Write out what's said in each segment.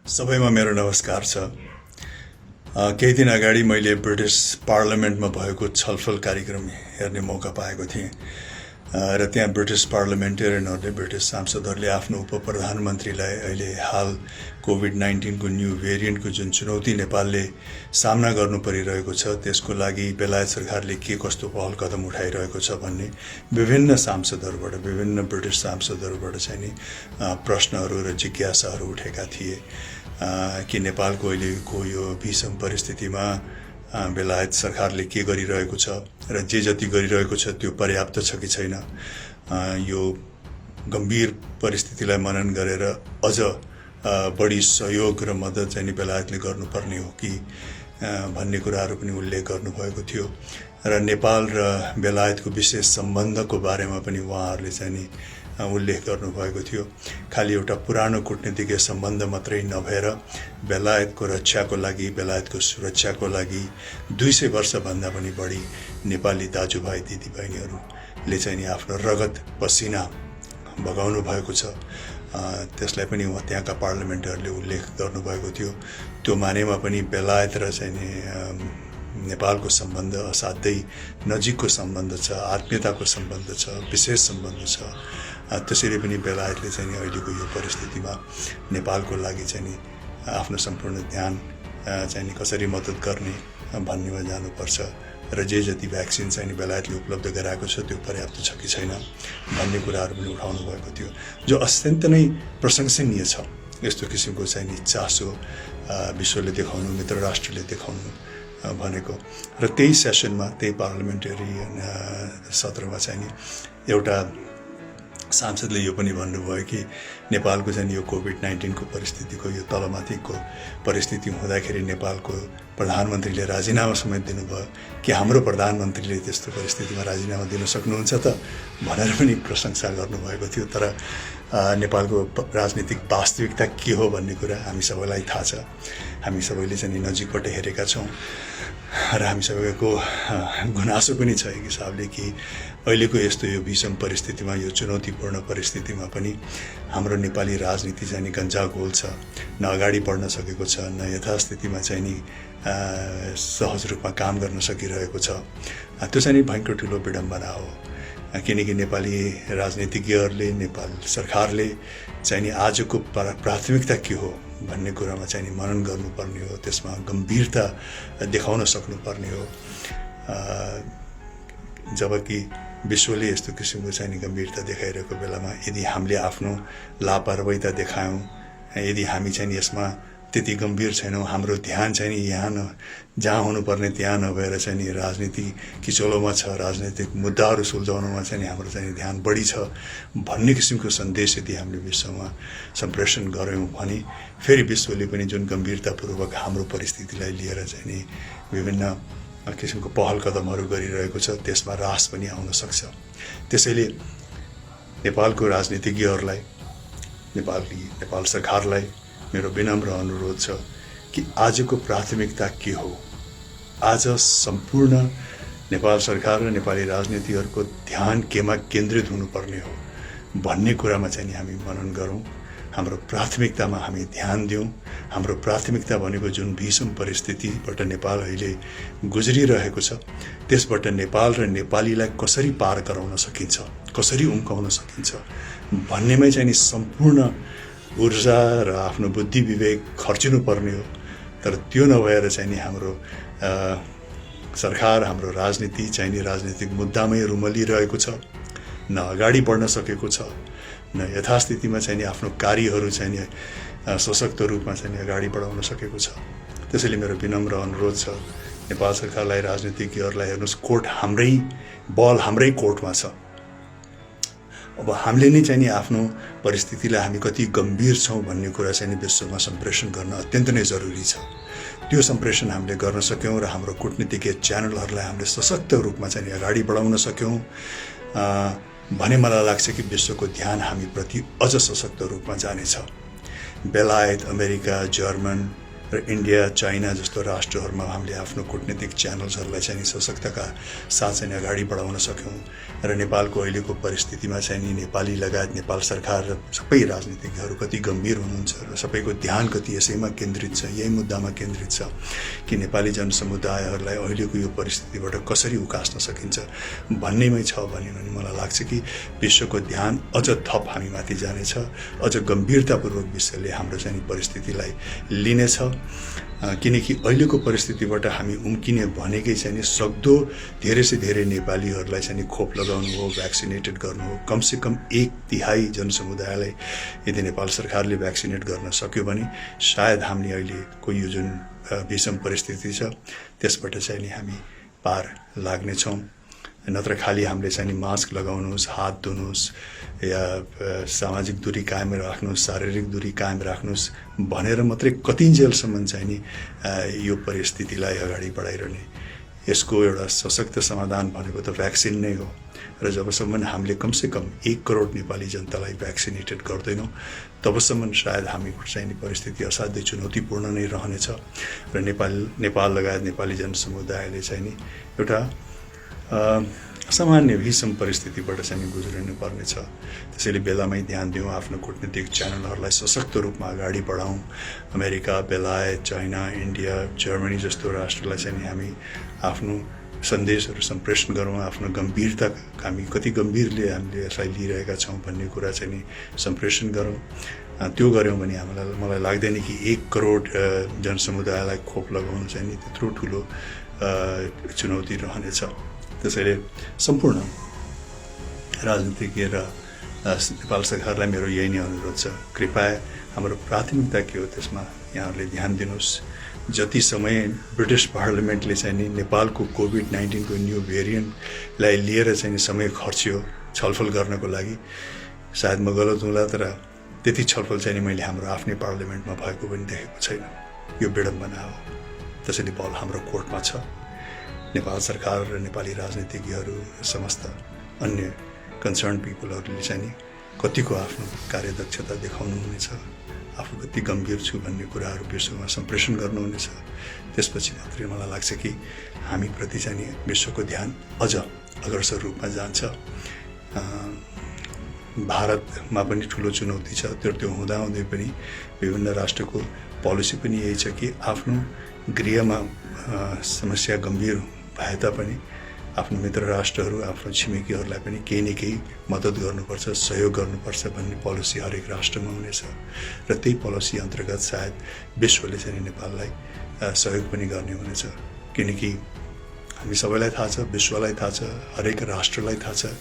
सबैमा मेरो नमस्कार छ। केही दिन अगाडि मैले ब्रिटिस पार्लियामेन्टमा भएको छलफल कार्यक्रम हेर्ने मौका पाएको थिएँ र त्यहाँ ब्रिटिस पार्लियामेन्टेरियनहरूले ब्रिटिस सांसदहरूले आफ्नो उपप्रधानमन्त्रीलाई अहिले हाल कोभिड-19 को न्यू भेरिएन्टको जुन चुनौती नेपालले सामना गर्नु परिरहेको छ त्यसको लागि बेलायत सरकारले के कस्तो पहल कदम उठाइरहेको छ भन्ने विभिन्न सांसदहरूबाट विभिन्न ब्रिटिस सांसदहरूबाट चाहिँ नि प्रश्नहरू र जिज्ञासाहरू उठेका थिए कि नेपालको अहिलेको यो भीषण परिस्थितिमा बेलायत सरकारले के गरिरहेको छ र जे जति गरिरहेको छ त्यो पर्याप्त छ कि छैन, यो गम्भीर परिस्थितिलाई मनन गरेर अझ बढी सहयोग र मद्दत चाहिँ बेलायतले गर्नुपर्ने हो कि भन्ने कुराहरू पनि उल्लेख गर्नुभएको थियो र नेपाल र बेलायतको विशेष सम्बन्धको बारेमा पनि उहाँहरूले चाहिँ नि उल्लेख गर्नुभएको थियो। खालि एउटा पुरानो कूटनीतिक सम्बन्ध मात्रै नभएर बेलायतको रक्षाको लागि बेलायतको सुरक्षाको लागि 200 वर्षभन्दा पनि बढी नेपाली दाजुभाइ दिदीबहिनीहरूले चाहिँ नि आफ्नो रगत पसिना बगाउनु भएको छ। त्यसलाई पनि त्यहाँका पार्लियामेन्टरहरूले उल्लेख गर्नुभएको थियो। त्यो मानेमा पनि बेलायत र चाहिँ नि नेपालको सम्बन्ध असाध्यै नजिकको सम्बन्ध छ, आत्मीयताको सम्बन्ध छ, विशेष सम्बन्ध छ। त्यसरी पनि बेलायतले चाहिँ अहिलेको यो परिस्थितिमा नेपालको लागि चाहिँ नि आफ्नो सम्पूर्ण ध्यान चाहिँ नि कसरी मद्दत गर्ने भन्नेमा जानुपर्छ र जे जति भ्याक्सिन चाहिँ बेलायतले उपलब्ध गराएको छ त्यो पर्याप्त छ कि छैन भन्ने कुराहरू पनि उठाउनु भएको थियो, जो अत्यन्त नै प्रशंसनीय छ। यस्तो किसिमको चाहिँ नि चासो विश्वले देखाउनु, मित्र राष्ट्रले देखाउनु भनेको र त्यही सेसनमा त्यही पार्लियामेन्टरी सत्रमा चाहिँ नि एउटा सांसदले यो पनि भन्नुभयो कि नेपालको चाहिँ यो कोभिड-19 को परिस्थितिको यो तलमाथिको परिस्थिति हुँदाखेरि नेपालको प्रधानमन्त्रीले राजीनामा समेत दिनुभयो कि हाम्रो प्रधानमन्त्रीले त्यस्तो परिस्थितिमा राजीनामा दिन सक्नुहुन्छ त भनेर पनि प्रशंसा गर्नुभएको थियो। तर नेपालको राजनीतिक वास्तविकता के हो भन्ने कुरा हामी सबैलाई थाहा छ। हामी सबैले चाहिँ नजिकबाट हेरेका छौँ र हामी सबैको गुनासो पनि छ एक हिसाबले कि अहिलेको यस्तो यो भीषण परिस्थितिमा, यो चुनौतीपूर्ण परिस्थितिमा पनि हाम्रो नेपाली राजनीति चाहिँ नि गन्जागोल छ, न अगाडि बढ्न सकेको छ, न यथास्थितिमा चाहिँ नि सहज रूपमा काम गर्न सकिरहेको छ। त्यो चाहिँ नि भयङ्कर ठुलो विडम्बना हो, किनकि नेपाली राजनीतिज्ञहरूले, नेपाल सरकारले चाहिँ नि आजको प्राथमिकता के हो भन्ने कुरामा चाहिँ नि मनन गर्नुपर्ने हो, त्यसमा गम्भीरता देखाउन सक्नुपर्ने हो। जबकि विश्वले यस्तो किसिमको चाहिँ नि गम्भीरता देखाइरहेको बेलामा यदि हामीले आफ्नो लापरवाहिता देखायौँ, यदि हामी चाहिँ यसमा त्यति गम्भीर छैनौँ, हाम्रो ध्यान चाहिँ नि यहाँ जहाँ हुनुपर्ने त्यहाँ नभएर चाहिँ नि राजनीति किचोलोमा छ, राजनीतिक मुद्दाहरू सुल्झाउनुमा चाहिँ नि हाम्रो चाहिँ ध्यान बढी छ भन्ने किसिमको सन्देश यदि हामीले विश्वमा सम्प्रेषण गऱ्यौँ भने फेरि विश्वले पनि जुन गम्भीरतापूर्वक हाम्रो परिस्थितिलाई लिएर चाहिँ नि विभिन्न किसिमको पहल कदमहरू गरिरहेको छ त्यसमा रास पनि आउन सक्छ। त्यसैले नेपालको राजनीतिज्ञहरूलाई, नेपाल सरकारलाई मेरो विनम्र अनुरोध छ कि आजको प्राथमिकता के हो। आज सम्पूर्ण नेपाल सरकार र नेपाली राजनीतिहरूको ध्यान केमा केन्द्रित हुनुपर्ने हो भन्ने कुरामा चाहिँ हामी मनन गरौँ, हाम्रो प्राथमिकतामा हामी ध्यान दिउँ। हाम्रो प्राथमिकता भनेको जुन भीषण परिस्थितिबाट नेपाल अहिले गुज्रिरहेको छ त्यसबाट नेपाल र नेपालीलाई कसरी पार गराउन सकिन्छ, कसरी उम्काउन सकिन्छ भन्नेमै चाहिँ नि सम्पूर्ण ऊर्जा र आफ्नो बुद्धि विवेक खर्चिनु पर्ने हो। तर त्यो नभएर चाहिँ नि हाम्रो सरकार, हाम्रो राजनीति चाहिँ नि राजनीतिक मुद्दामै रुमलिरहेको छ, न अगाडि बढ्न सकेको छ, न यथास्थितिमा चाहिँ नि आफ्नो कार्यहरू चाहिँ नि सशक्त रूपमा चाहिँ नि अगाडि बढाउन सकेको छ। त्यसैले मेरो विनम्र अनुरोध छ नेपाल सरकारलाई, राजनीतिज्ञहरूलाई, हेर्नुहोस् कोर्ट हाम्रै बल हाम्रै कोर्टमा छ। अब हामीले नै चाहिँ नि आफ्नो परिस्थितिलाई हामी कति गम्भीर छौँ भन्ने कुरा चाहिँ नि विश्वमा सम्प्रेषण गर्न अत्यन्त नै जरुरी छ। त्यो सम्प्रेषण हामीले गर्न सक्यौँ र हाम्रो कूटनीतिक च्यानलहरूलाई हामीले सशक्त रूपमा चाहिँ अगाडि बढाउन सक्यौँ भने मलाई लाग्छ कि विश्वको ध्यान हामीप्रति अझ सशक्त रूपमा जानेछ। बेलायत, अमेरिका, जर्मन र इन्डिया चाइना जस्तो राष्ट्रहरूमा हामीले आफ्नो कूटनीतिक च्यानल्सहरूलाई चाहिँ सशक्तका साथ चाहिँ अगाडि बढाउन सक्यौँ र नेपालको अहिलेको परिस्थितिमा चाहिँ नि नेपाली लगायत नेपाल सरकार र सबै राजनीतिज्ञहरू कति गम्भीर हुनुहुन्छ र सबैको ध्यान कति यसैमा केन्द्रित छ, यही मुद्दामा केन्द्रित छ कि नेपाली जनसमुदायहरूलाई अहिलेको यो परिस्थितिबाट कसरी उकास्न सकिन्छ भन्नेमै छ भने मलाई लाग्छ कि विश्वको ध्यान अझ थप हामीमाथि जानेछ, अझ गम्भीरतापूर्वक विश्वले हाम्रो चाहिँ परिस्थितिलाई लिनेछ। किनकि अहिलेको परिस्थितिबाट हामी उम्किने भनेकै चाहिँ सक्दो धेरै से धेरै नेपालीहरूलाई चाहिँ खोप लगाउनु हो, भ्याक्सिनेटेड गर्नु हो। कमसेकम 1/3 जनसमुदायलाई यदि नेपाल सरकारले भ्याक्सिनेट गर्न सक्यो भने सायद हामीले अहिलेको यो जुन विषम परिस्थिति छ त्यसबाट चाहिँ नि हामी पार लाग्नेछौँ। नत्र खाली हामीले चाहिँ मास्क लगाउनुहोस्, हात धुनुहोस् या सामाजिक दूरी कायम राख्नुहोस्, शारीरिक दूरी कायम राख्नुहोस् भनेर मात्रै कतिन्जेलसम्म चाहिँ नि यो परिस्थितिलाई अगाडि बढाइरहने। यसको एउटा सशक्त समाधान भनेको त भ्याक्सिन नै हो र जबसम्म हामीले कमसेकम 1 करोड नेपाली जनतालाई भ्याक्सिनेटेड गर्दैनौँ तबसम्म सायद हामी चाहिँ परिस्थिति असाध्यै चुनौतीपूर्ण नै रहनेछ र नेपाल लगायत नेपाली जनसमुदायले चाहिँ नि एउटा सामान्य विषम परिस्थितिबाट चाहिँ गुज्रिनु पर्नेछ। त्यसैले बेलामै ध्यान दिउँ, आफ्नो कूटनीतिक च्यानलहरूलाई सशक्त रूपमा अगाडि बढाउँ। अमेरिका, बेलायत, चाइना, इन्डिया, जर्मनी जस्तो राष्ट्रलाई चाहिँ हामी आफ्नो सन्देशहरू सम्प्रेषण गरौँ, आफ्नो गम्भीरता हामी कति गम्भीरले हामीले यसलाई लिइरहेका छौँ भन्ने कुरा चाहिँ नि सम्प्रेषण गरौँ। त्यो गऱ्यौँ भने मलाई लाग्दैन कि 1 करोड जनसमुदायलाई खोप लगाउनु चाहिँ नि त्यत्रो ठुलो चुनौती रहनेछ। त्यसैले सम्पूर्ण राजनीतिज्ञ र नेपाल सरकारलाई मेरो यही नै अनुरोध छ, कृपया हाम्रो प्राथमिकता के हो त्यसमा यहाँहरूले ध्यान दिनुहोस्। जति समय ब्रिटिस पार्लियामेन्टले चाहिँ नि नेपालको कोभिड-19 को न्यू भेरिएन्टलाई लिएर चाहिँ समय खर्च्यो छलफल गर्नको लागि, सायद म गलत होला तर त्यति छलफल चाहिँ मैले हाम्रो आफ्नै पार्लियामेन्टमा भएको पनि देखेको छैन। यो विडम्बना हो। त्यसैले बल हाम्रो कोर्टमा छ। नेपाल सरकार र नेपाली राजनीतिज्ञहरू समस्त अन्य कन्सर्न पिपलहरूले चाहिँ नि कतिको आफ्नो कार्यदक्षता देखाउनु हुनेछ, आफू कति गम्भीर छु भन्ने कुराहरू विश्वमा सम्प्रेषण गर्नुहुनेछ। त्यसपछि मात्रै मलाई लाग्छ कि हामीप्रति चाहिँ नि विश्वको ध्यान अझ अग्रसर रूपमा जान्छ। भारतमा पनि ठुलो चुनौती छ, त्यो हुँदाहुँदै पनि विभिन्न राष्ट्रको पोलिसी पनि यही छ कि आफ्नो गृहमा समस्या गम्भीर भए तापनि आफ्नो मित्र राष्ट्रहरू, आफ्नो छिमेकीहरूलाई पनि केही न केही मद्दत गर्नुपर्छ, सहयोग गर्नुपर्छ भन्ने पोलिसी हरेक राष्ट्रमा हुनेछ र त्यही पोलिसी अन्तर्गत सायद विश्वले चाहिँ नेपाललाई सहयोग पनि गर्ने हुनेछ। किनकि हामी सबैलाई थाहा छ, विश्वलाई थाहा छ, हरेक राष्ट्रलाई थाहा छ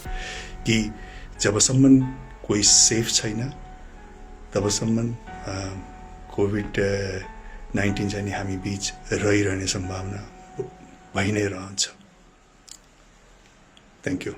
कि जबसम्म कोही सेफ छैन तबसम्म कोभिड-19 चाहिँ हामी बीच रहिरहने सम्भावना भइ नै रहन्छ। Thank you.